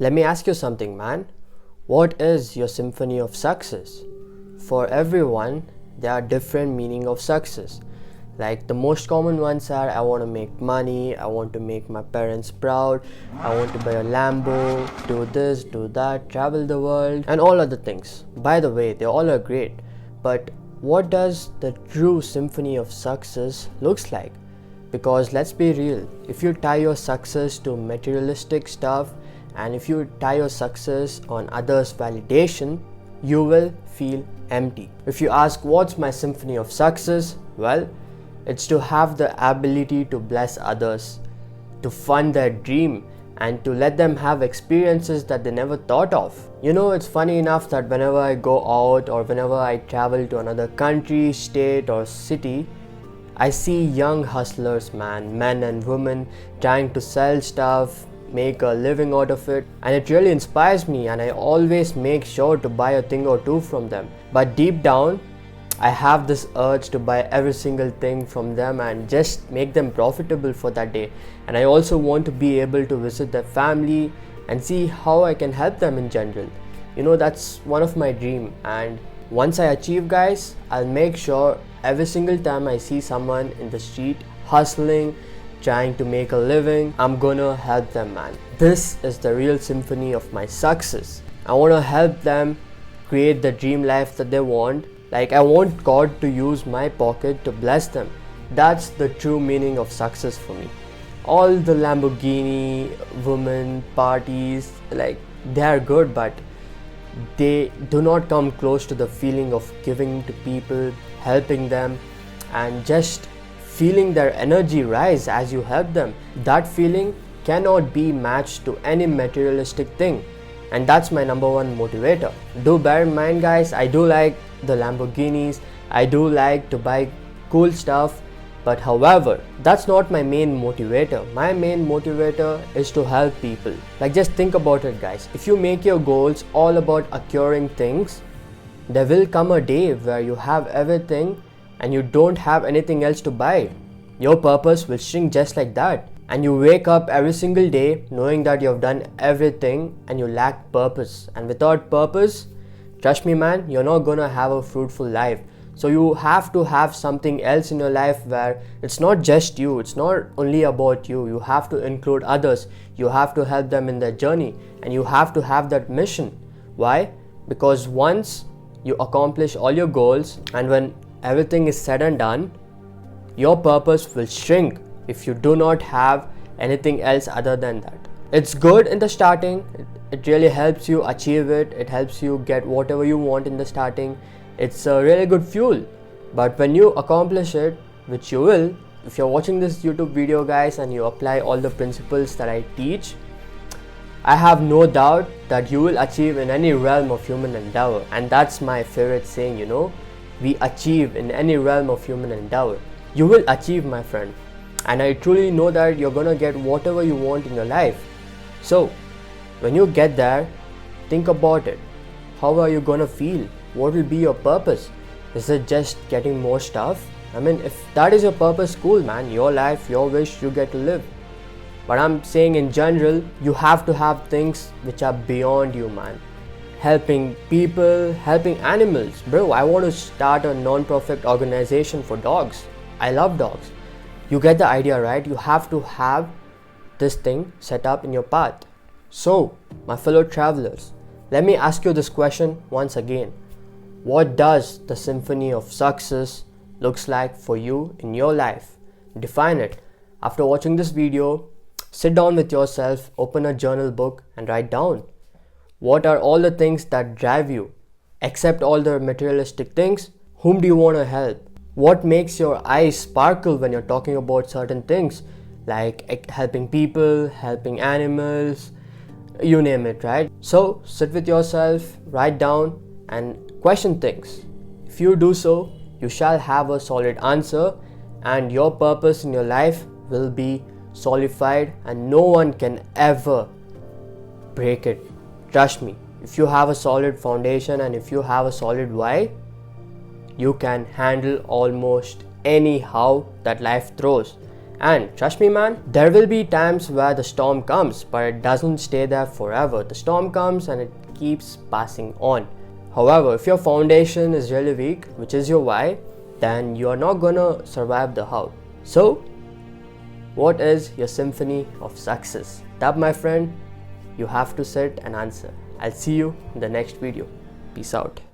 Let me ask you something, man. What is your symphony of success? For everyone, there are different meaning of success. Like the most common ones are I want to make money, I want to make my parents proud, I want to buy a Lambo, do this, do that, travel the world, and all other things. By the way, they all are great. But what does the true symphony of success looks like? Because let's be real, if you tie your success to materialistic stuff and if you tie your success on others' validation, you will feel empty. If you ask what's my symphony of success, well, it's to have the ability to bless others, to fund their dream, and to let them have experiences that they never thought of. You know, it's funny enough that whenever I go out or whenever I travel to another country, state, or city, I see young hustlers, men and women trying to sell stuff, make a living out of it, and it really inspires me, and I always make sure to buy a thing or two from them. But deep down, I have this urge to buy every single thing from them and just make them profitable for that day. And I also want to be able to visit their family and see how I can help them in general. You know, that's one of my dream, and once I achieve, guys, I'll make sure every single time I see someone in the street hustling, trying to make a living, I'm gonna help them, man. This is the real symphony of my success. I wanna help them create the dream life that they want. Like, I want God to use my pocket to bless them. That's the true meaning of success for me. All the Lamborghini, women, parties, like, they are good, but they do not come close to the feeling of giving to people, helping them, and just feeling their energy rise as you help them. That feeling cannot be matched to any materialistic thing. And that's my number one motivator. Do bear in mind, guys, I do like the Lamborghinis, I do like to buy cool stuff, but however, that's not my main motivator. My main motivator is to help people. Like, just think about it, guys. If you make your goals all about acquiring things, there will come a day where you have everything and you don't have anything else to buy. Your purpose will shrink just like that. And you wake up every single day knowing that you have done everything and you lack purpose. And without purpose, trust me, man, you're not gonna have a fruitful life. So you have to have something else in your life where it's not just you, it's not only about you. You have to include others, you have to help them in their journey, and you have to have that mission. Why? Because once you accomplish all your goals and when everything is said and done, your purpose will shrink if you do not have anything else other than that. It's good in the starting, it really helps you achieve it, it helps you get whatever you want in the starting. It's a really good fuel. But when you accomplish it, which you will, if you're watching this YouTube video, guys, and you apply all the principles that I teach, I have no doubt that you will achieve in any realm of human endeavor. And that's my favorite saying, you know, we achieve in any realm of human endeavor. You will achieve, my friend. And I truly know that you're gonna get whatever you want in your life. So, when you get there, think about it. How are you gonna feel? What will be your purpose? Is it just getting more stuff? I mean, if that is your purpose, cool, man. Your life, your wish, you get to live. But I'm saying in general, you have to have things which are beyond you, man. Helping people, helping animals. Bro, I want to start a non-profit organization for dogs. I love dogs. You get the idea, right? You have to have this thing set up in your path. So, my fellow travelers, let me ask you this question once again. What does the symphony of success looks like for you in your life? Define it. After watching this video, sit down with yourself, open a journal book and write down. What are all the things that drive you? Except all the materialistic things, whom do you want to help? What makes your eyes sparkle when you're talking about certain things? Like helping people, helping animals, you name it, right? So sit with yourself, write down and question things. If you do so, you shall have a solid answer and your purpose in your life will be solidified and no one can ever break it. Trust me, if you have a solid foundation and if you have a solid why, you can handle almost anyhow that life throws. And trust me man, there will be times where the storm comes, but it doesn't stay there forever. The storm comes and it keeps passing on. However, if your foundation is really weak, which is your why, then you are not gonna survive the how. So, what is your symphony of success? That, my friend, you have to sit and answer. I'll see you in the next video. Peace out.